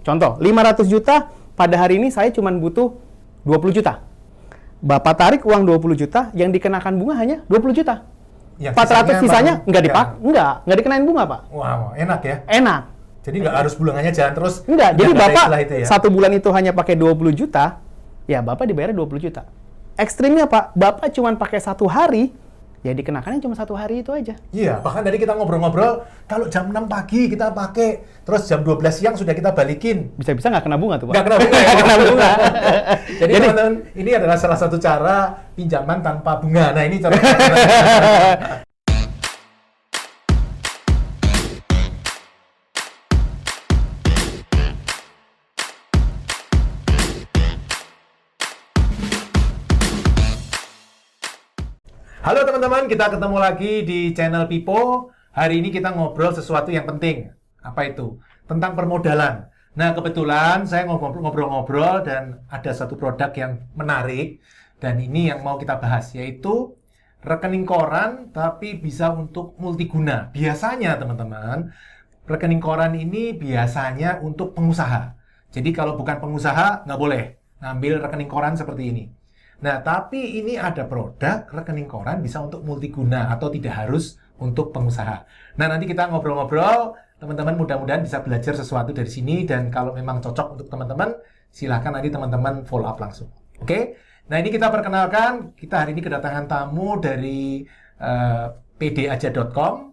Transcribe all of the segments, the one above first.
Contoh, 500 juta, pada hari ini saya cuma butuh 20 juta. Bapak tarik uang 20 juta, yang dikenakan bunga hanya 20 juta. Yang 400 sisanya nggak nggak dikenain bunga, Pak. Wow, enak ya. Enak. Jadi nggak harus bulangannya jalan terus. Enggak, jadi Bapak itu ya? 1 bulan itu hanya pakai 20 juta, ya Bapak dibayar 20 juta. Ekstrimnya Pak, Bapak cuma pakai 1 hari, ya dikenakannya cuma 1 hari itu aja. Iya, bahkan tadi kita ngobrol-ngobrol, kalau jam 6 pagi kita pakai, terus jam 12 siang sudah kita balikin. Bisa-bisa nggak kena bunga tuh Pak. Nggak kena bunga ya? Nggak kena bunga. Jadi teman-teman, ini adalah salah satu cara pinjaman tanpa bunga. Nah ini cara. Halo teman-teman, kita ketemu lagi di channel Pipo. Hari ini kita ngobrol sesuatu yang penting. Apa itu? Tentang permodalan. Nah, kebetulan saya ngobrol-ngobrol dan ada satu produk yang menarik. Dan ini yang mau kita bahas, yaitu rekening koran tapi bisa untuk multiguna. Biasanya teman-teman, rekening koran ini biasanya untuk pengusaha. Jadi kalau bukan pengusaha, nggak boleh ngambil rekening koran seperti ini. Nah, tapi ini ada produk rekening koran bisa untuk multiguna atau tidak harus untuk pengusaha. Nah, nanti kita ngobrol-ngobrol, teman-teman mudah-mudahan bisa belajar sesuatu dari sini, dan kalau memang cocok untuk teman-teman, silahkan nanti teman-teman follow up langsung. Oke? Nah, ini kita perkenalkan, kita hari ini kedatangan tamu dari pdaja.com.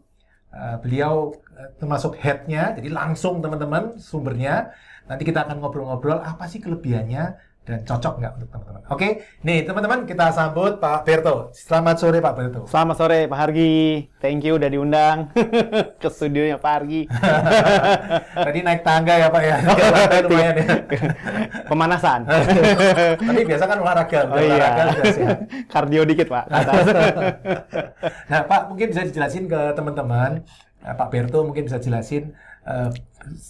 Beliau termasuk head-nya, jadi langsung teman-teman sumbernya. Nanti kita akan ngobrol-ngobrol apa sih kelebihannya, dan cocok nggak untuk teman-teman. Oke, nih teman-teman kita sambut Pak Berto. Selamat sore Pak Berto. Selamat sore Pak Hargi. Thank you udah diundang ke studionya Pak Hargi. Tadi naik tangga ya Pak ya. Lumayan ya. Pemanasan. Tapi biasa kan olahraga. Oh iya. Olahraga sudah sehat. Kardio dikit Pak. Nah Pak, mungkin bisa dijelasin ke teman-teman. Pak Berto mungkin bisa jelasin.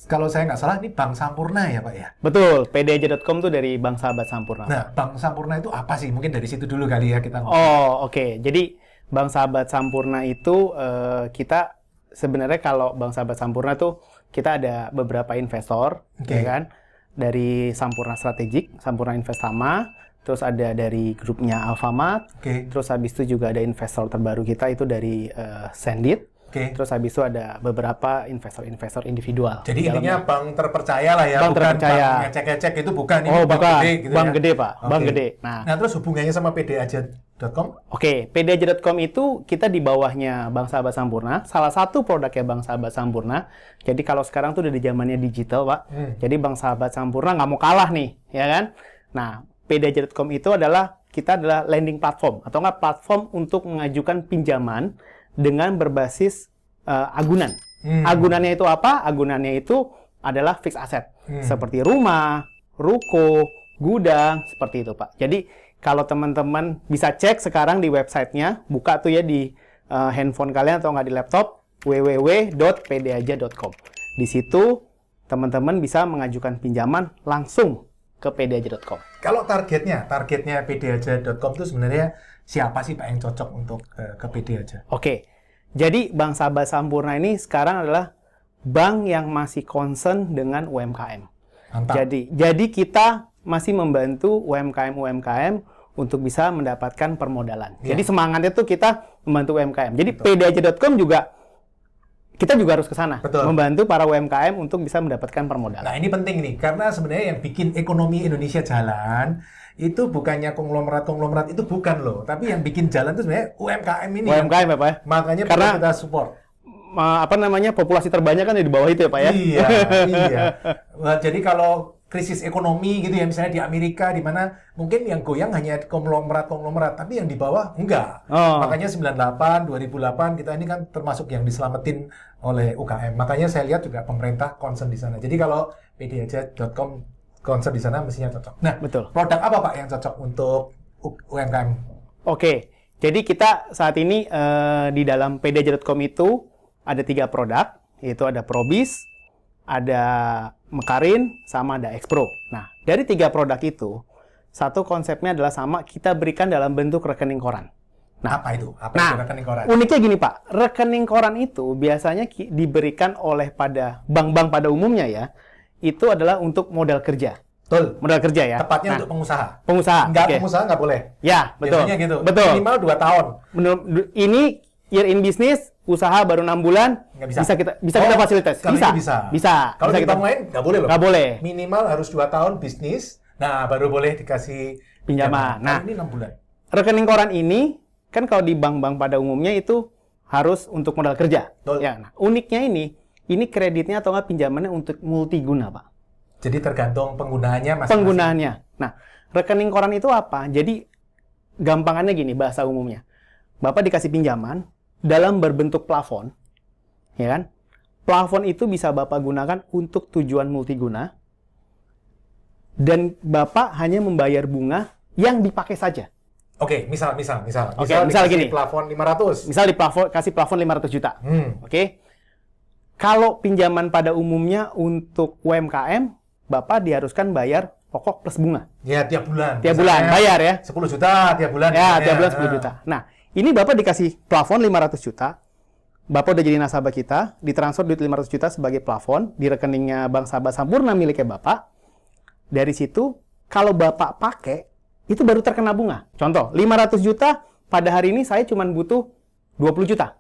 Kalau saya nggak salah, ini Bank Sampurna ya Pak ya? Betul, pdaja.com tuh dari Bank Sahabat Sampurna. Nah, Bank Sampurna itu apa sih? Mungkin dari situ dulu kali ya kita ngomong. Oh, oke. Jadi, Bank Sahabat Sampurna itu kita sebenarnya kalau Bank Sahabat Sampurna tuh kita ada beberapa investor, ya kan? Dari Sampurna Strategik, Sampurna Investama, terus ada dari grupnya Alfamart, terus habis itu juga ada investor terbaru kita itu dari Sendit. Terus habis itu ada beberapa investor-investor individual. Jadi intinya bank terpercaya lah ya, bank bukan terpercaya. Bank ngecek-ngecek itu bukan, ini bank bukan. gede gitu Bank ya? gede Pak, bank gede. Nah, terus hubungannya sama pdaja.com? Oke, pdaja.com itu kita di bawahnya Bank Sahabat Sampurna, salah satu produknya Bank Sahabat Sampurna. Jadi kalau sekarang tuh udah di zamannya digital Pak, jadi Bank Sahabat Sampurna nggak mau kalah nih, ya kan? Nah, pdaja.com itu kita adalah lending platform, atau nggak platform untuk mengajukan pinjaman dengan berbasis agunan. Agunannya itu apa? Agunannya itu adalah fixed asset. Seperti rumah, ruko, gudang, seperti itu Pak. Jadi kalau teman-teman bisa cek sekarang di websitenya, buka tuh ya di handphone kalian atau nggak di laptop, www.pdaja.com. Di situ teman-teman bisa mengajukan pinjaman langsung ke pdaja.com. Kalau targetnya pdaja.com itu sebenarnya siapa sih Pak yang cocok untuk ke pdaja? Oke, jadi Bank Sahabat Sampurna ini sekarang adalah bank yang masih concern dengan UMKM. Mantap. Jadi kita masih membantu UMKM untuk bisa mendapatkan permodalan. Jadi semangatnya tuh kita membantu UMKM. Jadi pdaja.com juga kita juga harus ke sana, membantu para UMKM untuk bisa mendapatkan permodalan. Nah, ini penting nih, karena sebenarnya yang bikin ekonomi Indonesia jalan, itu bukannya konglomerat itu bukan loh. Tapi yang bikin jalan itu sebenarnya UMKM ini. UMKM ya Pak ya? Makanya karena kita support. Populasi terbanyak kan di bawah itu ya Pak ya? Iya, iya. Nah, jadi kalau krisis ekonomi gitu ya, misalnya di Amerika, di mana mungkin yang goyang hanya konglomerat, tapi yang di bawah enggak. Makanya 98, 2008 kita ini kan termasuk yang diselamatin oleh UKM. Makanya saya lihat juga pemerintah concern di sana. Jadi kalau pdaja.com concern di sana mestinya cocok. Nah, betul. Produk apa Pak yang cocok untuk UMKM? Oke, jadi kita saat ini di dalam pdaja.com itu ada 3 produk, yaitu ada Probis, ada Mekarin, sama ada Expro. Nah, dari 3 produk itu, satu konsepnya adalah sama, kita berikan dalam bentuk rekening koran. Nah, apa itu? Apa itu rekening koran? Uniknya gini Pak, rekening koran itu biasanya diberikan oleh pada bank-bank pada umumnya ya, itu adalah untuk modal kerja. Betul. Modal kerja ya. Tepatnya Nah, untuk pengusaha. pengusaha. Enggak, Oke. pengusaha nggak boleh. Ya, betul. Biasanya gitu. Betul. Minimal 2 tahun. Ini year in business, usaha baru 6 bulan, Nggak bisa. bisa kita fasilitas. Kalau Bisa. itu bisa. Bisa. Kalau Bisa di bank lain nggak boleh loh. Nggak boleh. Minimal harus 2 tahun bisnis. Nah, baru boleh dikasih Pinjaman. Nah, ini 6 bulan. Rekening koran ini kan kalau di bank-bank pada umumnya itu harus untuk modal kerja. Betul. Ya, nah, uniknya ini kreditnya atau nggak pinjamannya untuk multiguna, Pak. Jadi tergantung penggunaannya masing-masing. Penggunaannya. Nah, rekening koran itu apa? Jadi gampangannya gini bahasa umumnya. Bapak dikasih pinjaman dalam berbentuk plafon, ya kan? Plafon itu bisa Bapak gunakan untuk tujuan multiguna dan Bapak hanya membayar bunga yang dipakai saja. Oke, misal. Oke, misal dikasih gini. plafon 500. Misal kasih plafon 500 juta. Hmm. Oke. Kalau pinjaman pada umumnya untuk UMKM, Bapak diharuskan bayar pokok plus bunga. Ya, tiap bulan. Tiap bulan, Misalnya bayar ya. 10 juta tiap bulan. Ya, misalnya. tiap bulan 10 juta. Nah, ini Bapak dikasih plafon 500 juta. Bapak udah jadi nasabah kita, ditransfer duit 500 juta sebagai plafon di rekeningnya Bank Sahabat Sampurna miliknya Bapak. Dari situ, kalau Bapak pakai, itu baru terkena bunga. Contoh, 500 juta, pada hari ini saya cuma butuh 20 juta.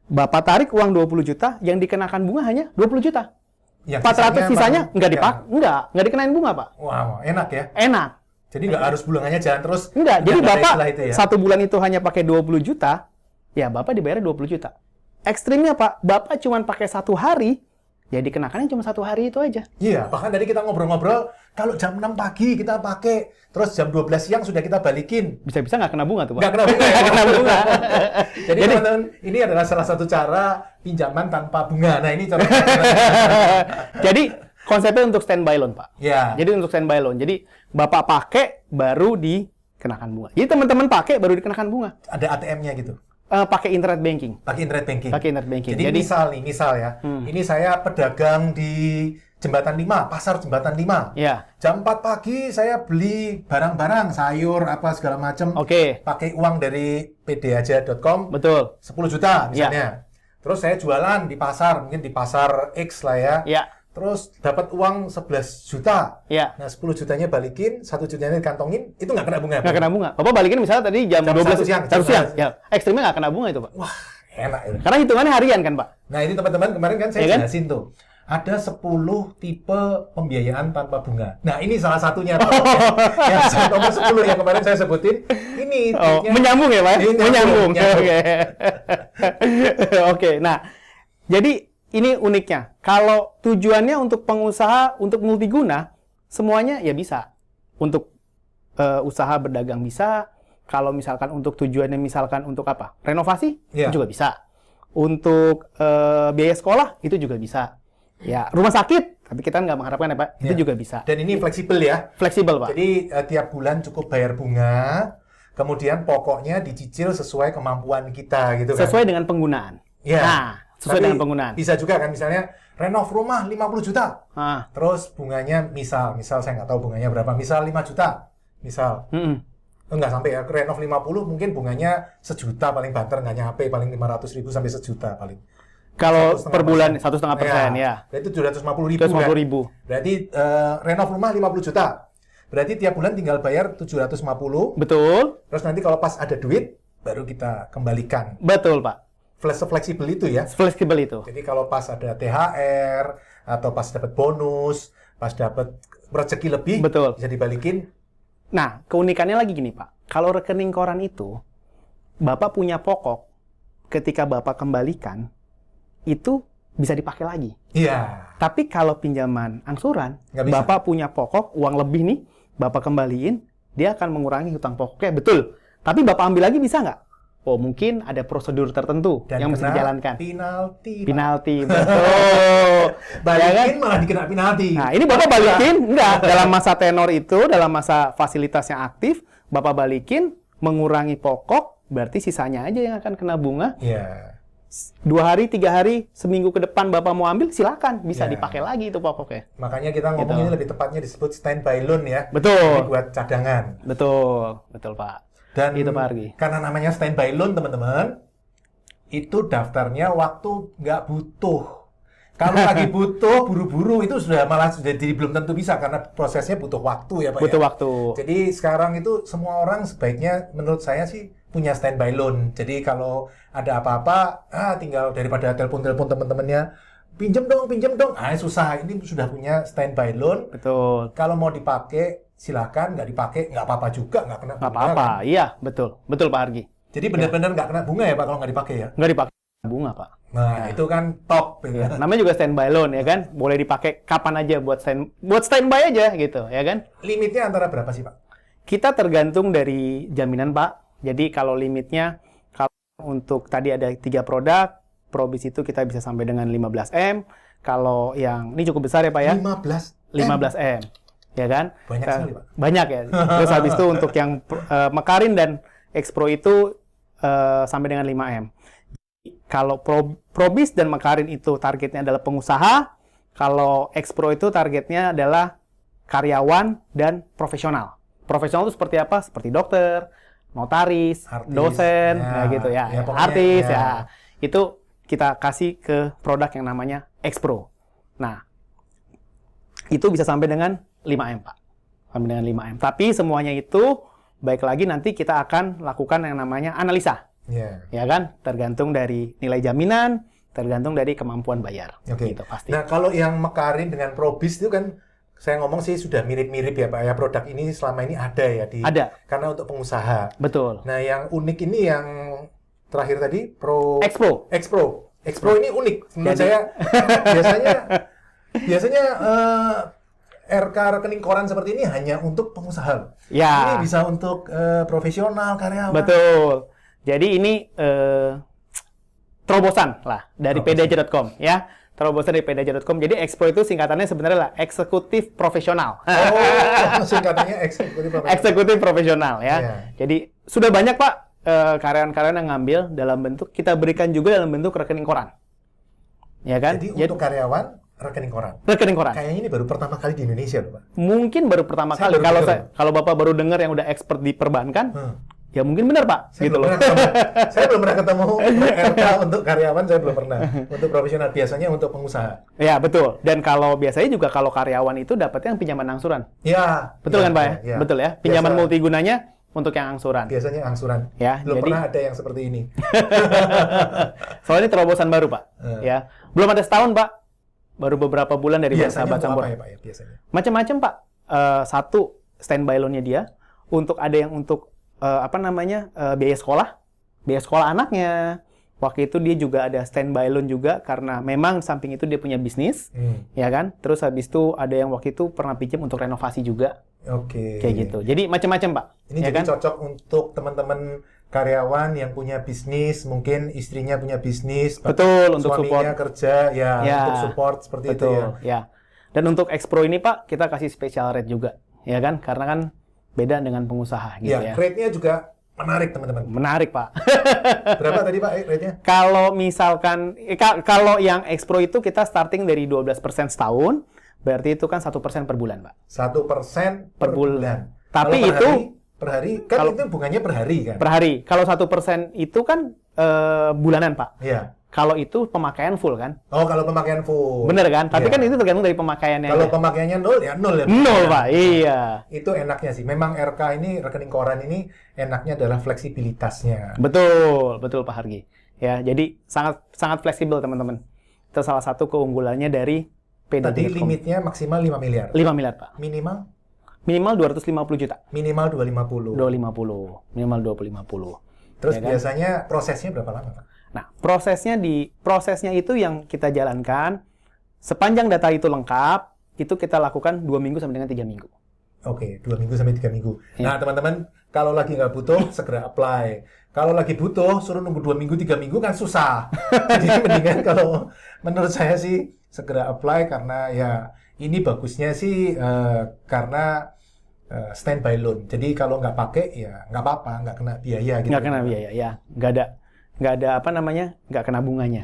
Bapak tarik uang 20 juta, yang dikenakan bunga hanya 20 juta. Yang 400 sisanya Bang, nggak dikenain bunga, Pak. Wow, enak ya. Enak. Jadi nggak harus bulangannya jalan terus. Enggak, jadi Nggak ada Bapak istilah itu ya. satu bulan itu hanya pakai 20 juta, ya Bapak dibayar 20 juta. Ekstrimnya Pak, Bapak cuma pakai 1 hari, ya dikenakannya cuma 1 hari itu aja. Iya, bahkan tadi kita ngobrol-ngobrol, kalau jam 6 pagi kita pakai, terus jam 12 siang sudah kita balikin. Bisa-bisa nggak kena bunga tuh Pak. Nggak kena bunga ya? Nggak kena bunga. Jadi teman-teman, ini adalah salah satu cara pinjaman tanpa bunga. Nah, ini cara. Jadi konsepnya untuk standby loan Pak. Ya. Jadi untuk standby loan. Jadi Bapak pakai baru dikenakan bunga. Jadi teman-teman pakai baru dikenakan bunga. Ada ATM-nya gitu. Pakai internet banking. Pakai internet banking. Pakai internet banking. Jadi misal ya, ini saya pedagang di Jembatan 5, pasar Jembatan 5. Ya. Jam 4 pagi saya beli barang-barang, sayur, apa segala macam. Oke. Pakai uang dari pdaja.com, Betul. 10 juta misalnya. Terus saya jualan di pasar, mungkin di pasar X lah ya. Ya. Terus dapat uang 11 juta. Ya. Nah, 10 jutanya balikin, 1 jutanya dikantongin, itu nggak kena bunga. Nggak kena bunga. Bapak balikin misalnya tadi jam Jam 12 1 siang. Jam siang. Ya. Ekstrimnya nggak kena bunga itu Pak. Wah, enak ya. Karena hitungannya harian kan Pak. Nah, ini teman-teman kemarin kan saya Ya kan? jelasin tuh. Ada 10 tipe pembiayaan tanpa bunga. Nah, ini salah satunya. Tuh. Yang nomor 10 yang kemarin saya sebutin. Ini Oh, tipnya- menyambung ya Pak? Ini Menyambung. nyambung. Oke. Oke. Nah, jadi ini uniknya. Kalau tujuannya untuk pengusaha, untuk multiguna, semuanya ya bisa. Untuk usaha berdagang bisa. Kalau misalkan untuk tujuannya misalkan untuk apa? Renovasi, Iya. itu juga bisa. Untuk biaya sekolah, itu juga bisa. Ya, rumah sakit, tapi kita nggak mengharapkan ya Pak, itu Iya. juga bisa. Dan ini fleksibel ya. Fleksibel Pak. Jadi tiap bulan cukup bayar bunga, kemudian pokoknya dicicil sesuai kemampuan kita gitu kan. Sesuai dengan penggunaan. Ya. Nah, sesuai Tapi dengan penggunaan. Bisa juga kan misalnya renov rumah 50 juta. Ah, Terus bunganya misal saya nggak tahu bunganya berapa, misal 5 juta. Misal. Enggak sampai ya, renov 50 mungkin bunganya 1 juta paling banter, nggak nyampe, paling 500.000 sampai 1 juta paling. Kalau 1,5%. per bulan 1,5% ya. Berarti 750.000 250.000. Berarti renov rumah 50 juta. Berarti tiap bulan tinggal bayar 750. Betul, Terus nanti kalau pas ada duit baru kita kembalikan. betul Pak. Fleksibel itu ya. Fleksibel itu. Jadi kalau pas ada THR atau pas dapat bonus, pas dapat rezeki lebih, Betul. bisa dibalikin. Nah, keunikannya lagi gini Pak. Kalau rekening koran itu, Bapak punya pokok, ketika Bapak kembalikan, itu bisa dipakai lagi. Iya. Tapi kalau pinjaman angsuran, Nggak bisa. Bapak punya pokok, uang lebih nih, Bapak kembaliin, dia akan mengurangi hutang pokoknya, betul. Tapi Bapak ambil lagi bisa nggak? Oh, mungkin ada prosedur tertentu Dan yang mesti kena dijalankan. penalti. Penalti, betul. Balikin Ya kan? malah dikena penalti. Nah, ini Bapak balikin, enggak. Dalam masa tenor itu, dalam masa fasilitas yang aktif, Bapak balikin, mengurangi pokok, berarti sisanya aja yang akan kena bunga. Iya. 2 hari, 3 hari, seminggu ke depan Bapak mau ambil, silakan. Bisa Ya. dipakai lagi itu pokoknya. Makanya kita ngomong Gitu. ini lebih tepatnya disebut standby loan ya. Ini Betul. buat cadangan. Betul. Betul, Pak. Dan Itu, Pak Argi. karena namanya standby loan, teman-teman, itu daftarnya waktu nggak butuh. Kalau lagi butuh buru-buru itu malah jadi belum tentu bisa karena prosesnya butuh waktu ya Pak. Butuh ya? waktu. Jadi sekarang itu semua orang sebaiknya menurut saya sih punya standby loan. Jadi kalau ada apa-apa, tinggal daripada telepon-telepon teman-temannya, pinjem dong. Susah. Ini sudah punya standby loan. Betul. Kalau mau dipakai silakan, nggak dipakai nggak apa-apa juga, nggak kena bunga. Nggak apa-apa, Kan? iya betul Pak Argi. Jadi benar-benar nggak kena bunga ya Pak kalau nggak dipakai ya? Nggak dipakai bunga Pak. Nah, itu kan top. Ya, namanya juga standby loan ya kan, boleh dipakai kapan aja buat standby aja gitu ya kan. Limitnya antara berapa sih Pak? Kita tergantung dari jaminan Pak. Jadi kalau limitnya, kalau untuk tadi ada 3 produk, Probis itu kita bisa sampai dengan 15M. Kalau yang ini cukup besar ya Pak ya. 15M. Ya kan? Banyak sekali Pak. Banyak ya. Terus habis itu untuk yang Mekarin dan X-Pro itu sampai dengan 5M. Kalau Probis dan Mekarin itu targetnya adalah pengusaha, kalau X-Pro itu targetnya adalah karyawan dan profesional. Profesional itu seperti apa? Seperti dokter, notaris, Artis, dosen, ya, gitu ya. ya, pokoknya, Artis, ya. ya. Itu kita kasih ke produk yang namanya X-Pro. Nah, itu bisa sampai dengan 5M, Pak. Sampai dengan 5M. Tapi semuanya itu, baik lagi nanti kita akan lakukan yang namanya analisa. Yeah. Ya kan? Tergantung dari nilai jaminan, tergantung dari kemampuan bayar. Oke. Gitu, pasti. Nah, kalau yang Mekarin dengan Probis itu kan saya ngomong sih sudah mirip-mirip ya Pak ya. Produk ini selama ini ada ya di Ada. karena untuk pengusaha. Betul. Nah, yang unik ini yang terakhir tadi X-Pro. X-Pro ini unik. Menurut Jadi- saya biasanya RK rekening koran seperti ini hanya untuk pengusaha. Ya. Ini bisa untuk profesional karyawan. Betul. Jadi ini terobosan lah dari Terobosan. pdaja.com ya. Terobosan dari pdaja.com. Jadi X-Pro itu singkatannya sebenarnya lah eksekutif profesional. Oh, singkatannya eksekutif profesional. Eksekutif profesional ya. Iya. Jadi sudah banyak Pak karyawan-karyawan yang ngambil dalam bentuk, kita berikan juga dalam bentuk rekening koran. Ya kan? Jadi untuk karyawan rekening koran. rekening koran. Kayaknya ini baru pertama kali di Indonesia loh Pak. Mungkin baru pertama Saya kali. baru Kalau dengar. kalau Bapak baru dengar yang udah expert di perbankan, ya mungkin benar Pak. Saya Gitu belum loh. pernah ketemu. Saya belum pernah ketemu RK untuk karyawan, saya belum pernah. Untuk profesional biasanya untuk pengusaha. Ya betul. Dan kalau biasanya juga kalau karyawan itu dapatnya yang pinjaman angsuran. Ya. Betul ya, kan Pak ya? ya. Betul ya. Pinjaman Biasa- multigunanya untuk yang angsuran. Biasanya angsuran. Ya, Belum jadi- pernah ada yang seperti ini. Soalnya ini terobosan baru Pak. Eh. Ya. Belum ada setahun Pak. Baru beberapa bulan dari Bank Biasanya Sahabat untuk Sampurna. apa ya Pak ya biasanya? Macam-macam Pak. Satu standby loan-nya dia. Untuk ada yang untuk biaya sekolah anaknya. Waktu itu dia juga ada standby loan juga karena memang samping itu dia punya bisnis, ya kan. Terus habis itu ada yang waktu itu pernah pinjam untuk renovasi juga, Oke. kayak gitu. Jadi macam-macam Pak. Ini ya jadi kan? cocok untuk teman-teman karyawan yang punya bisnis, mungkin istrinya punya bisnis, Betul, untuk suaminya support. kerja, ya, Ya, untuk support seperti itu Betul, ya. ya. Dan untuk X-Pro ini Pak, kita kasih special rate juga, ya kan? Karena kan beda dengan pengusaha gitu Ya, ya. rate-nya juga menarik teman-teman. Menarik Pak. Berapa tadi Pak rate-nya? Kalau misalkan, kalau yang X-Pro itu kita starting dari 12% setahun, berarti itu kan 1% per bulan, Pak. 1% per Per bulan. bulan. Tapi Kalau itu- per hari kan kalau- itu bunganya per hari kan? Per hari. Kalau 1% itu kan bulanan, Pak. Iya. Kalau itu pemakaian full kan? Oh, kalau pemakaian full. Bener kan? Tapi Iya. kan itu tergantung dari pemakaiannya. Kalau pemakaiannya nol ya nol ya. Nol, Pak. Iya. Itu enaknya sih. Memang RK ini rekening koran ini enaknya adalah fleksibilitasnya. Betul, betul Pak Hargi. Ya, jadi sangat sangat fleksibel teman-teman. Itu salah satu keunggulannya dari Tadi pdaja.com. limitnya maksimal 5 miliar. 5 miliar, Pak. Minimal Minimal 250 juta. minimal 250. 250. Minimal 250. Terus Ya kan? biasanya prosesnya berapa lama, Pak? Nah, prosesnya itu yang kita jalankan sepanjang data itu lengkap, itu kita lakukan 2 minggu sampai dengan 3 minggu. Oke, 2 minggu sampai 3 minggu. Iya. Nah, teman-teman, kalau lagi nggak butuh, segera apply. Kalau lagi butuh, suruh nunggu 2 minggu, 3 minggu kan susah. Jadi mendingan kalau menurut saya sih segera apply karena ya ini bagusnya sih karena standby loan. Jadi kalau nggak pakai ya nggak apa-apa, nggak kena biaya gitu. Nggak kena biaya, ya. Nggak ada nggak kena bunganya.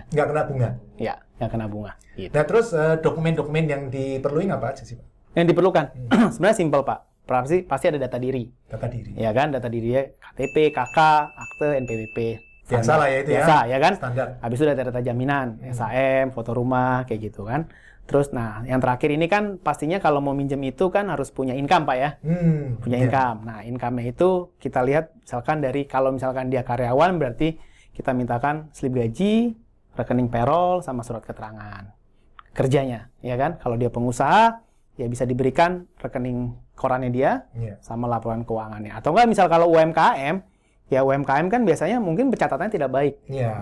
Nggak kena bunga. Ya, nggak kena bunga. Gitu. Nah, terus dokumen-dokumen yang diperluin apa aja sih, Pak? Yang diperlukan, sebenarnya simpel Pak. Pasti ada data diri. Data diri. Ya kan, data dirinya KTP, KK, akte, NPWP. Biasa lah ya itu biasa, ya kan? Standar. Habis itu data-data jaminan, SHM, foto rumah, kayak gitu kan. Terus, nah, yang terakhir ini kan pastinya kalau mau minjem itu kan harus punya income, Pak ya. Punya income. Nah, income-nya itu kita lihat misalkan kalau misalkan dia karyawan berarti kita mintakan slip gaji, rekening payroll, sama surat keterangan kerjanya, ya kan? Kalau dia pengusaha, ya bisa diberikan rekening korannya dia, sama laporan keuangannya. Atau enggak, misal kalau UMKM, ya UMKM kan biasanya mungkin pencatatannya tidak baik.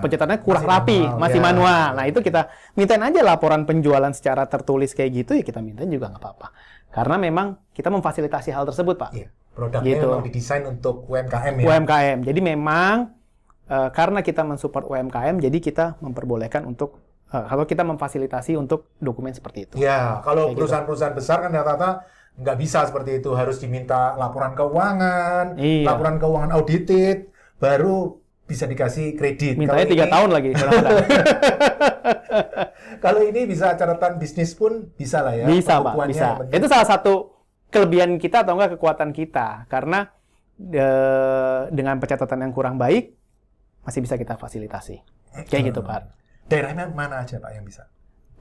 Pencatatannya kurang rapi, masih manual. Nah, itu kita mintain aja laporan penjualan secara tertulis kayak gitu, ya kita mintain juga nggak apa-apa. Karena memang kita memfasilitasi hal tersebut, Pak. Produknya gitu. memang didesain untuk UMKM ya? UMKM. Jadi memang karena kita mensupport UMKM, jadi kita memperbolehkan untuk, kalau kita memfasilitasi untuk dokumen seperti itu. Ya, kalau perusahaan-perusahaan besar kan rata-rata nggak bisa seperti itu, harus diminta laporan keuangan, laporan keuangan audited, baru bisa dikasih kredit. Mintanya 3 tahun lagi. Kalau ini bisa catatan bisnis pun bisa lah ya. Bisa, Pak, bisa. Itu salah satu kelebihan kita atau enggak kekuatan kita, karena dengan pencatatan yang kurang baik, masih bisa kita fasilitasi. Kayak gitu, Pak. Daerahnya mana aja, Pak, yang bisa?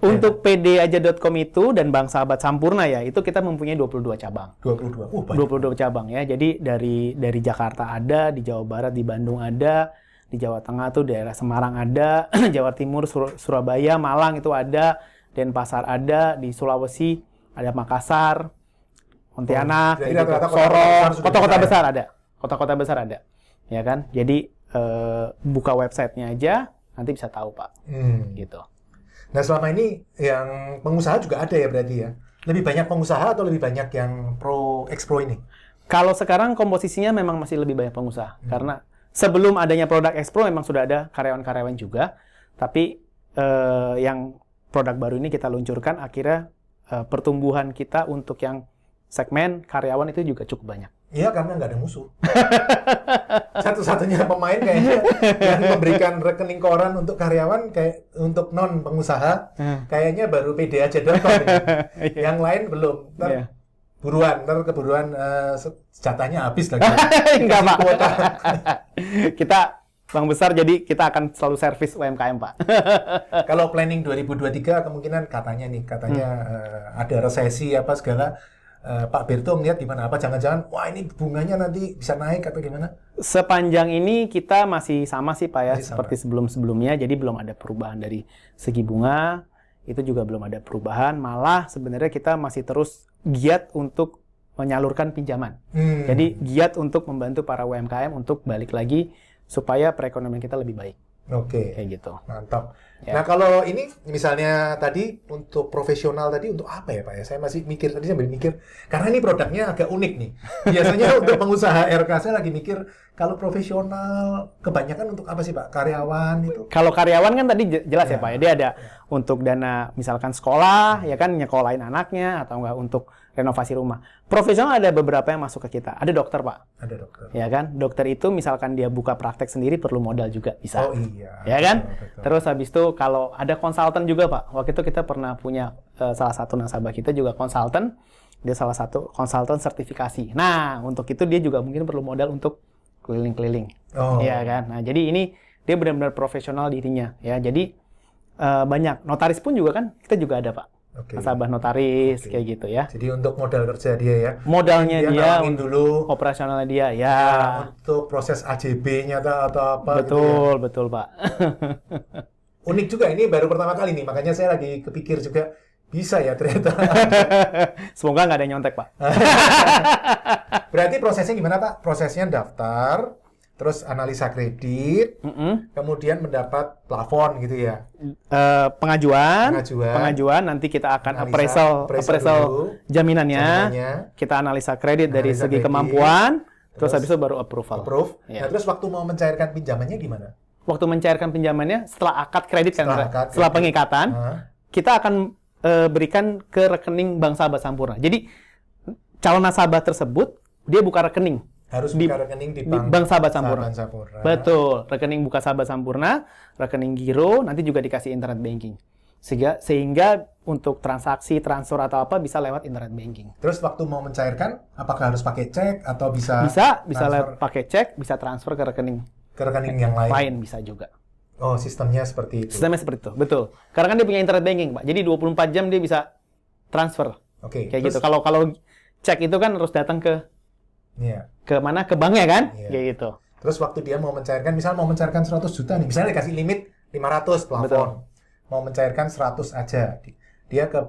Untuk pdaja.com itu dan Bank Sahabat Sampurna ya, itu kita mempunyai 22 cabang. 22? 22 cabang ya. Jadi dari Jakarta ada, di Jawa Barat, di Bandung ada, di Jawa Tengah tuh daerah Semarang ada, Jawa Timur, Surabaya, Malang itu ada, Denpasar ada, di Sulawesi ada Makassar, Pontianak, Sorong, kota-kota besar ada. Kota-kota besar ada. Ya kan? Jadi buka websitenya aja, nanti bisa tahu, Pak. Gitu. Nah, selama ini yang pengusaha juga ada ya berarti ya? Lebih banyak pengusaha atau lebih banyak yang pro ini? Kalau sekarang komposisinya memang masih lebih banyak pengusaha. Karena sebelum adanya produk Expro memang sudah ada karyawan-karyawan juga. Tapi yang produk baru ini kita luncurkan, akhirnya pertumbuhan kita untuk yang segmen karyawan itu juga cukup banyak. Iya, karena nggak ada musuh. Satu-satunya pemain kayaknya yang memberikan rekening koran untuk karyawan, kayak untuk non pengusaha, kayaknya baru pdaja.com. Yang lain belum. Keburuan jatahnya habis lagi. Enggak, Pak. Kita bank besar, jadi kita akan selalu servis UMKM, Pak. Kalau planning 2023 kemungkinan katanya ada resesi apa segala. Pak Berto melihat gimana? Apa jangan-jangan, wah ini bunganya nanti bisa naik atau gimana? Sepanjang ini kita masih sama sih, Pak ya, seperti sebelum-sebelumnya. Jadi belum ada perubahan dari segi bunga, itu juga belum ada perubahan. Malah sebenarnya kita masih terus giat untuk menyalurkan pinjaman. Jadi giat untuk membantu para UMKM untuk balik lagi supaya perekonomian kita lebih baik. Oke. Kayak gitu. Mantap. Ya. Nah, kalau ini misalnya tadi untuk profesional tadi untuk apa ya, Pak ya? Saya masih mikir, tadi sambil mikir, karena ini produknya agak unik nih. Biasanya untuk pengusaha RK saya lagi mikir, kalau profesional kebanyakan untuk apa sih, Pak? Karyawan itu? Kalau karyawan kan tadi jelas ya, Pak ya, dia ada untuk dana misalkan sekolah, ya kan, nyekolahin anaknya, atau enggak untuk renovasi rumah. Profesional ada beberapa yang masuk ke kita. Ada dokter, Pak. Ada dokter. Ya kan? Dokter itu misalkan dia buka praktek sendiri perlu modal juga bisa. Oh iya. Ya kan? Betul. Terus habis itu kalau ada konsultan juga, Pak. Waktu itu kita pernah punya salah satu nasabah kita juga konsultan. Dia salah satu konsultan sertifikasi. Nah, untuk itu dia juga mungkin perlu modal untuk keliling-keliling. Ya kan? Nah, jadi ini dia benar-benar profesional dirinya. Ya, jadi banyak. Notaris pun juga kan kita juga ada, Pak. Nasabah notaris kayak gitu ya. Jadi untuk modal kerja dia ya. Modalnya dia dulu, operasionalnya dia ya. Untuk proses AJB-nya atau apa betul, gitu ya. Betul, Pak. Unik juga, ini baru pertama kali nih, makanya saya lagi kepikir juga bisa ya ternyata. Semoga nggak ada yang nyontek, Pak. Berarti prosesnya gimana, Pak? Prosesnya daftar, terus analisa kredit, kemudian mendapat plafon gitu ya. Pengajuan, nanti kita akan appraisal jaminannya. Kita analisa kredit dari segi kemampuan, terus habis itu baru approve. Ya. Nah, terus waktu mau mencairkan pinjamannya gimana? Waktu mencairkan pinjamannya setelah akad kredit kan, setelah pengikatan, kita akan berikan ke rekening Bank Sahabat Sampurna. Jadi calon nasabah tersebut dia buka rekening. Harus buka rekening di Bank Sahabat Sampurna. Betul, rekening buka Sahabat Sampurna, rekening giro, nanti juga dikasih internet banking. Sehingga untuk transaksi, transfer atau apa bisa lewat internet banking. Terus waktu mau mencairkan, apakah harus pakai cek atau bisa? Bisa pakai cek, bisa transfer ke rekening ke rekening yang lain. Lain bisa juga. Oh, sistemnya seperti itu. Sistemnya seperti itu, betul. Karena kan dia punya internet banking, Pak. Jadi 24 jam dia bisa transfer. Oke. Kayak terus, gitu. Kalau cek itu kan harus datang Iya. ke mana? Ke banknya kan? Iya. Kayak gitu. Terus waktu dia mau mencairkan, misal mau mencairkan 100 juta nih, misalnya dikasih limit 500 plafon. Betul. Mau mencairkan 100 aja. Dia ke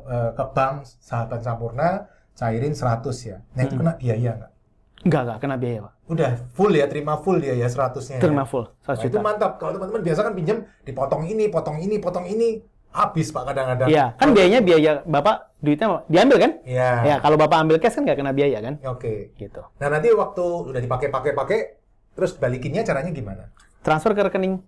bank Sahabat Sampurna, cairin 100 ya. Nah, itu kena biaya nggak? Enggak kena biaya, Pak. Udah full ya, terima full dia ya 100-nya. Terima Ya? full, 100 Nah, juta. itu mantap. Kalau teman-teman biasa kan pinjam, dipotong ini, potong ini, potong ini. Habis, Pak, kadang-kadang. Iya, kan biayanya biaya Bapak duitnya diambil kan? Iya. Ya, kalau Bapak ambil cash kan nggak kena biaya kan? Oke. Gitu. Nah, nanti waktu udah dipakai, terus balikinnya caranya gimana? Transfer ke rekening,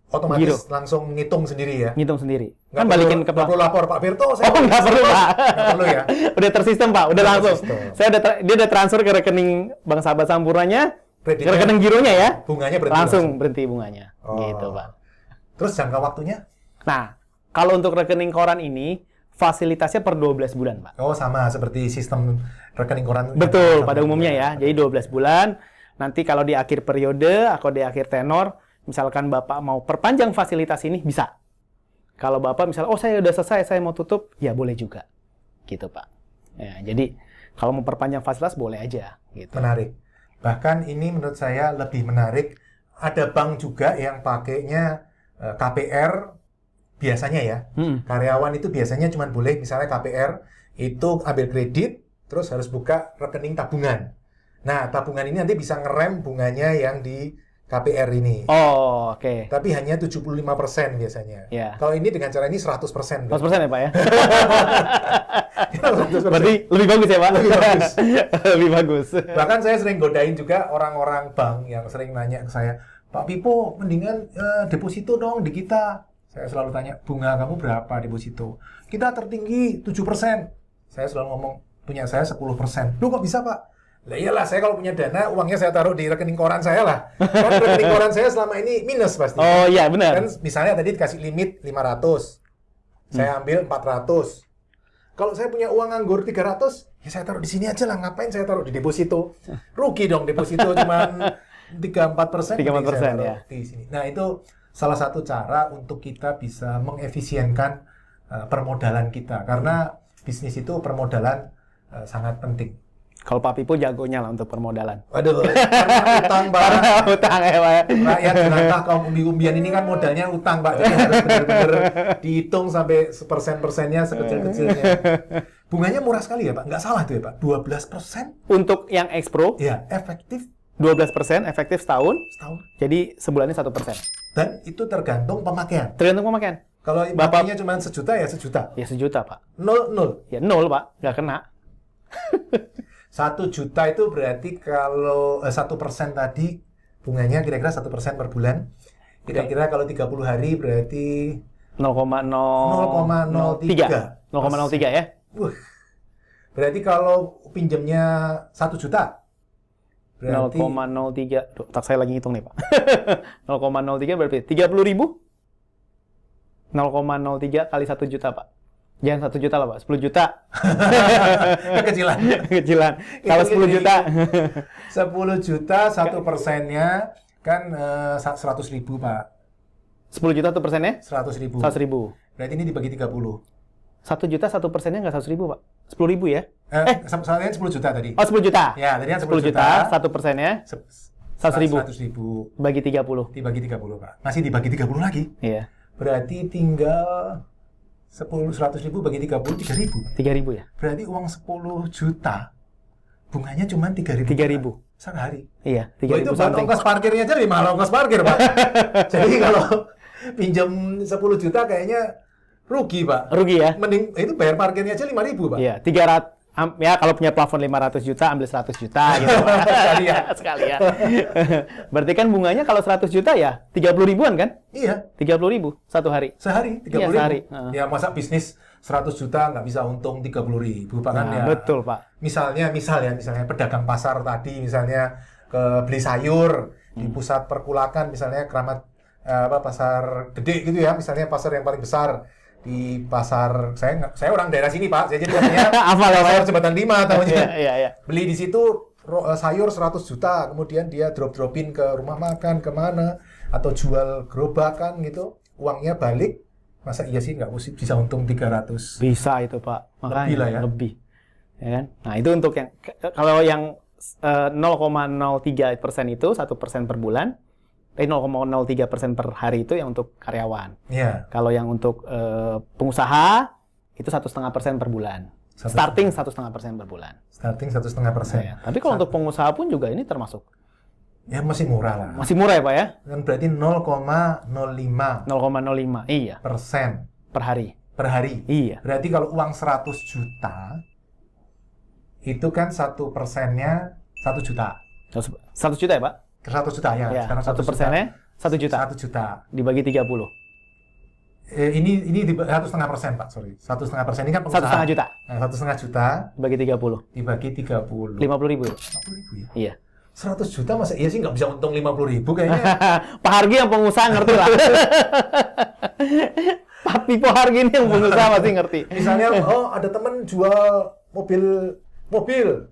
Otomatis Giro. langsung ngitung sendiri ya? ngitung sendiri. Nggak Kan perlu- balikin ke nggak perlu lapor, Pak Firto. Oh, nggak perlu, Pak. Nggak perlu ya? Udah tersistem, Pak. Udah Udah langsung. tersistem. Dia udah transfer ke rekening Bank Sahabat Sampurnanya, ke Kreditnya, rekening gironya ya. bunganya berhenti Langsung berhenti bunganya. Oh. Gitu, Pak. Terus jangka waktunya? Nah, kalau untuk rekening koran ini, fasilitasnya per 12 bulan, Pak. Oh, sama seperti sistem rekening koran. Betul, yang pada sama. umumnya ya. Jadi 12 bulan. Nanti kalau di akhir periode atau di akhir tenor, misalkan Bapak mau perpanjang fasilitas ini, bisa. Kalau Bapak misalnya, oh saya udah selesai, saya mau tutup, ya boleh juga. Gitu, Pak. Ya, jadi kalau mau perpanjang fasilitas, boleh aja. Gitu. Menarik. Bahkan ini menurut saya lebih menarik. Ada bank juga yang pakainya KPR biasanya ya. Karyawan itu biasanya cuma boleh misalnya KPR itu ambil kredit, terus harus buka rekening tabungan. Nah, tabungan ini nanti bisa ngerem bunganya yang di KPR ini. Oh, oke. Tapi hanya 75% biasanya. Ya. Kalau ini dengan cara ini 100%. 100% ya, Pak ya? 100%. Berarti lebih bagus ya, Pak? Lebih bagus. Lebih bagus. Bahkan saya sering godain juga orang-orang bank yang sering nanya ke saya, Pak Pipo, mendingan deposito dong di kita. Saya selalu tanya, bunga kamu berapa deposito? Kita tertinggi 7%. Saya selalu ngomong, punya saya 10%. Loh kok bisa, Pak? Lah iyalah, saya kalau punya dana, uangnya saya taruh di rekening koran saya lah. Kan rekening koran saya selama ini minus pasti. Oh iya, benar. Kan misalnya tadi dikasih limit 500. Saya ambil 400. Kalau saya punya uang nganggur 300, ya saya taruh di sini aja lah. Ngapain saya taruh di deposito? Rugi dong deposito cuman 3-4%. 3-4% ya. Di sini. Nah, itu salah satu cara untuk kita bisa mengefisienkan permodalan kita. Karena bisnis itu permodalan sangat penting. Kalau Pak Pipo jagonya lah untuk permodalan. Waduh, karena utang, Pak. Karena utang ya, Pak. Rakyat jelantah kaum umbi-umbian ini kan modalnya utang, Pak. Jadi harus benar-benar dihitung sampai persen-persennya sekecil-kecilnya. Bunganya murah sekali ya, Pak? Nggak salah tuh ya, Pak? 12%? Untuk yang X-Pro, Ya, efektif 12%, efektif setahun. setahun. Jadi sebulannya 1%. Dan itu tergantung pemakaian. Tergantung pemakaian. Kalau Bapak- makainya cuma sejuta, ya sejuta. Ya 1 juta, Pak. 0. Ya 0, Pak. Nggak kena. 1 juta itu berarti kalau 1% tadi, bunganya kira-kira 1% per bulan. Kira-kira kalau 30 hari berarti 0,03. 0,03 ya. Berarti kalau pinjamnya 1 juta, berarti 0,03. Duh, tak saya lagi ngitung nih, Pak. 0,03 berarti 30.000. 0,03 kali 1 juta, Pak. Jangan 1 juta lah, Pak. 10 juta. kekecilan. Kecilan. Kalau 10 juta. 10 juta, 1%-nya kan 100.000, Pak. 10 juta 1%-nya? 100.000. 100.000. Berarti ini dibagi 30. 1 juta 1%-nya nggak 100.000, Pak. 10.000 ya? Soalnya 10 juta tadi. Oh, 10 juta. Ya, tadi kan 10 juta, 1%-nya 100.000. 100.000 bagi 30. dibagi 30, Pak. Masih dibagi 30 lagi. Iya. Berarti tinggal 100.000 bagi 30, 3.000. 3.000 ya? Berarti uang 10 juta, bunganya cuma 3.000. 3.000. Sehari. Iya, Wah, itu 3.000 buat something. ongkos parkirnya aja lebih mahal ongkos parkir, Pak. Jadi kalau pinjam 10 juta kayaknya rugi, Pak. Rugi ya? Mending itu bayar parkirnya aja 5.000, Pak. Iya, 300 ya kalau punya plafon 500 juta ambil 100 juta gitu. Pak. Sekalian. Sekalian. Berarti kan bunganya kalau 100 juta ya 30 ribuan kan? Iya, 30.000 satu hari. sehari 30.000. Iya, sehari. Ya masa bisnis 100 juta nggak bisa untung 30.000, Pak, kan ya. Nah, betul, Pak. Misalnya pedagang pasar tadi, misalnya ke beli sayur di pusat perkulakan, misalnya Keramat pasar gede gitu ya, misalnya pasar yang paling besar di pasar, saya orang daerah sini, Pak, saya jadi katanya Hafal ya, Pak? pasar Jembatan 5 tahunya. Iya. Beli di situ sayur 100 juta, kemudian dia drop-dropin ke rumah makan, kemana, atau jual gerobakan gitu, uangnya balik, masa iya sih nggak bisa untung 300? Bisa itu Pak, makanya Lebih lah ya. lebih. Ya kan? Nah itu untuk yang, kalau yang 0,03% itu 1% per bulan, 0,03% per hari itu yang untuk karyawan. Iya. Kalau yang untuk pengusaha, itu 1,5% per bulan. Starting 1,5% per bulan. Starting 1,5%. Ya. Tapi kalau untuk pengusaha pun juga ini termasuk. Ya masih murah lah. Masih murah ya Pak ya? Kan berarti 0,05% 0,05. Iya. Per hari. per hari. Iya. Berarti kalau uang 100 juta, itu kan 1%-nya 1 juta. 1 juta ya Pak? 100 juta ya. Ya. Sekarang 1%-nya 1 juta. 1 juta. Dibagi 30. Ini 1,5%, Pak. Sorry. 1,5% ini kan pengusaha. 1,5 juta. Nah, 1,5 juta Dibagi 30. dibagi 30. 50.000. 50.000 ya? Iya. 100 juta masa iya sih nggak bisa untung 50.000 kayaknya. Pak Hargi yang pengusaha ngerti lah. Pak Pipo Hargi ini yang pengusaha pasti ngerti. Misalnya, oh ada temen jual mobil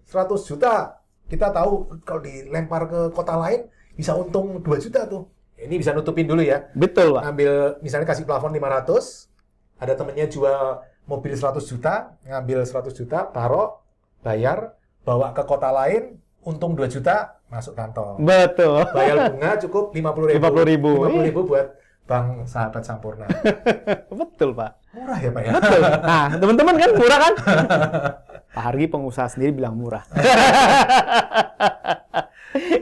100 juta. Kita tahu kalau dilempar ke kota lain bisa untung 2 juta tuh. Ini bisa nutupin dulu ya. Betul, Pak. Ngambil, misalnya kasih plafon 500, ada temennya jual mobil 100 juta, ngambil 100 juta, taruh, bayar, bawa ke kota lain, untung 2 juta, masuk kantong. Betul. Bayar bunga cukup 50.000. 50.000. 50.000 buat Bank Sahabat Sampurna. Betul, Pak. Murah ya, Pak ya? Betul. Nah, teman-teman kan murah kan? Pak Hargi pengusaha sendiri bilang murah.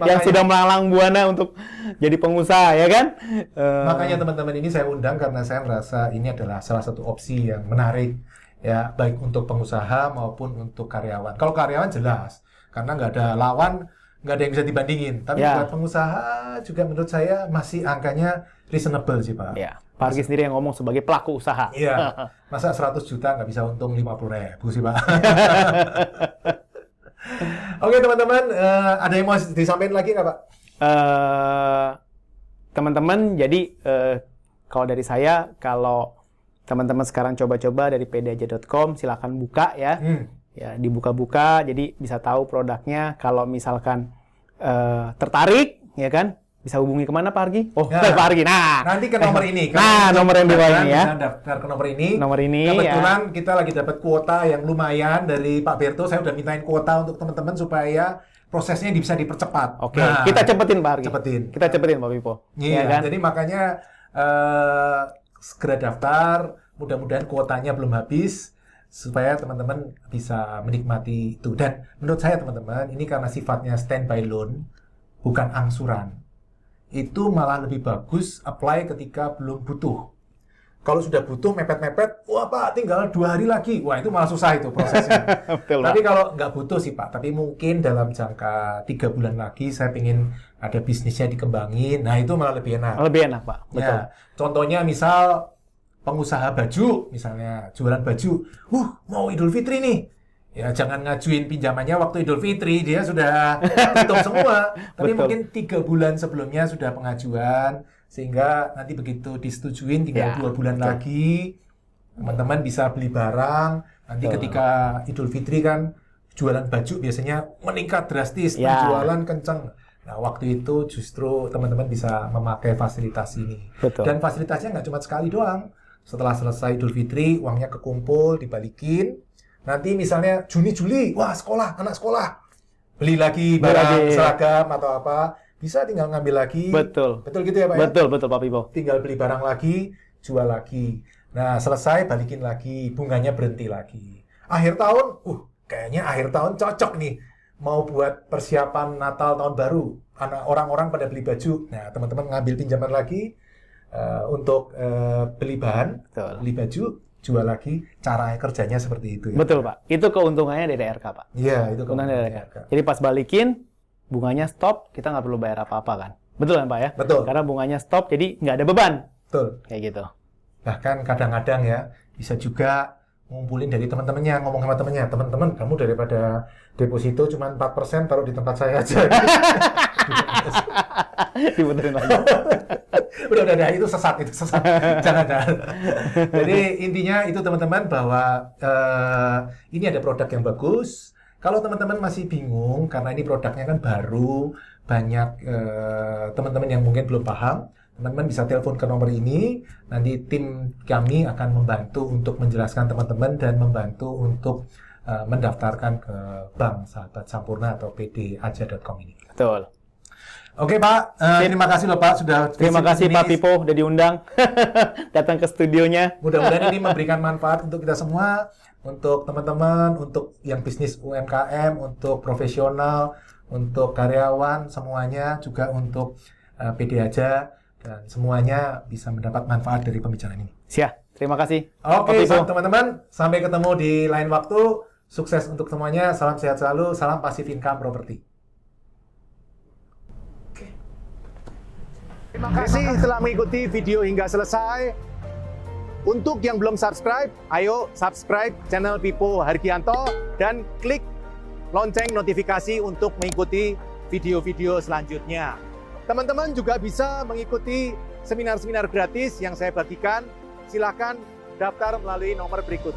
Yang sudah melalang buana untuk jadi pengusaha, ya kan? Makanya teman-teman ini saya undang karena saya merasa ini adalah salah satu opsi yang menarik, ya, baik untuk pengusaha maupun untuk karyawan. Kalau karyawan jelas, karena nggak ada lawan, nggak ada yang bisa dibandingin. Tapi Ya. buat pengusaha juga menurut saya masih angkanya reasonable sih, Pak. Ya, Pak Hargi sendiri yang ngomong sebagai pelaku usaha. Iya, masa 100 juta nggak bisa untung 50.000 sih, Pak. Oke, teman-teman, ada yang mau disampaikan lagi nggak, Pak? Teman-teman, jadi kalau dari saya, kalau teman-teman sekarang coba-coba dari pdaja.com, silakan buka ya. Ya, dibuka-buka, jadi bisa tahu produknya. Kalau misalkan tertarik, ya kan, bisa hubungi kemana Pak Hargi? Oh, Nah, Pak Hargi. Nah, nanti ke nomor ini. Nah, nomor yang di bawah ini ya. Bisa daftar ke nomor ini. Nomor ini, Kebetulan kita lagi dapat kuota yang lumayan dari Pak Berto. Saya udah mintain kuota untuk teman-teman supaya prosesnya bisa dipercepat. Oke, Nah, kita cepetin Pak Hargi. Kita cepetin Pak Pipo. Iya, Ya kan? jadi makanya segera daftar. Mudah-mudahan kuotanya belum habis supaya teman-teman bisa menikmati itu. Dan menurut saya teman-teman, ini karena sifatnya standby loan, bukan angsuran. Itu malah lebih bagus apply ketika belum butuh. Kalau sudah butuh mepet-mepet, wah Pak tinggal 2 hari lagi. Wah itu malah susah itu prosesnya. Betul, Pak. Tapi kalau nggak butuh sih Pak, tapi mungkin dalam jangka 3 bulan lagi saya ingin ada bisnisnya dikembangin. Nah itu malah lebih enak. Lebih enak Pak. Betul. Ya, contohnya misal pengusaha baju, misalnya jualan baju, mau Idul Fitri nih. Ya jangan ngajuin pinjamannya waktu Idul Fitri, dia sudah tutup semua. Tapi Betul. mungkin 3 bulan sebelumnya sudah pengajuan, sehingga nanti begitu disetujuin tinggal 2 bulan lagi, teman-teman bisa beli barang. Nanti Betul. ketika Idul Fitri kan jualan baju biasanya meningkat drastis, Ya. penjualan kenceng. Nah waktu itu justru teman-teman bisa memakai fasilitas ini. Betul. Dan fasilitasnya nggak cuma sekali doang. Setelah selesai Idul Fitri, uangnya kekumpul, dibalikin. Nanti misalnya Juni-Juli, wah sekolah, anak sekolah. Beli lagi barang seragam atau apa, bisa tinggal ngambil lagi. Betul. Betul gitu ya Pak ya? Betul, betul Pak Pipo. Tinggal beli barang lagi, jual lagi. Nah selesai, balikin lagi, bunganya berhenti lagi. Akhir tahun, kayaknya akhir tahun cocok nih. Mau buat persiapan Natal, Tahun Baru. Orang-orang pada beli baju. Nah teman-teman ngambil pinjaman lagi untuk beli bahan, Betul. beli baju, jual lagi. Cara kerjanya seperti itu ya. Betul Pak. Itu keuntungannya DDRK Pak. Iya, itu Keuntungannya keuntungannya. DDRK. Jadi pas balikin, bunganya stop, kita nggak perlu bayar apa-apa kan. Betul kan Pak ya? Betul. Karena bunganya stop, jadi nggak ada beban. Betul. Kayak gitu. Bahkan kadang-kadang ya, bisa juga ngumpulin dari teman-temannya, ngomong sama temannya, teman-teman kamu daripada deposito cuma 4% taruh di tempat saya aja. Diputerin lagi. udah, itu sesat. jangan. Jadi intinya itu teman-teman bahwa ini ada produk yang bagus, Kalau teman-teman masih bingung, karena ini produknya kan baru, banyak teman-teman yang mungkin belum paham, teman-teman bisa telepon ke nomor ini, nanti tim kami akan membantu untuk menjelaskan teman-teman dan membantu untuk mendaftarkan ke Bank Sahabat Sampurna atau pdaja.com ini. Betul. Oke Pak, terima kasih loh Pak sudah Terima kasih ini. Pak Pipo udah diundang datang ke studionya. Mudah-mudahan ini memberikan manfaat untuk kita semua, untuk teman-teman, untuk yang bisnis UMKM, untuk profesional, untuk karyawan, semuanya juga untuk PD Aja, dan semuanya bisa mendapat manfaat dari pembicaraan ini. Siap, terima kasih. Oke, teman-teman, sampai ketemu di lain waktu. Sukses untuk semuanya, salam sehat selalu, salam Passive Income Property. Terima kasih telah mengikuti video hingga selesai. Untuk yang belum subscribe, ayo subscribe channel Pipo Hargianto dan klik lonceng notifikasi untuk mengikuti video-video selanjutnya. Teman-teman juga bisa mengikuti seminar-seminar gratis yang saya bagikan. Silakan daftar melalui nomor berikut.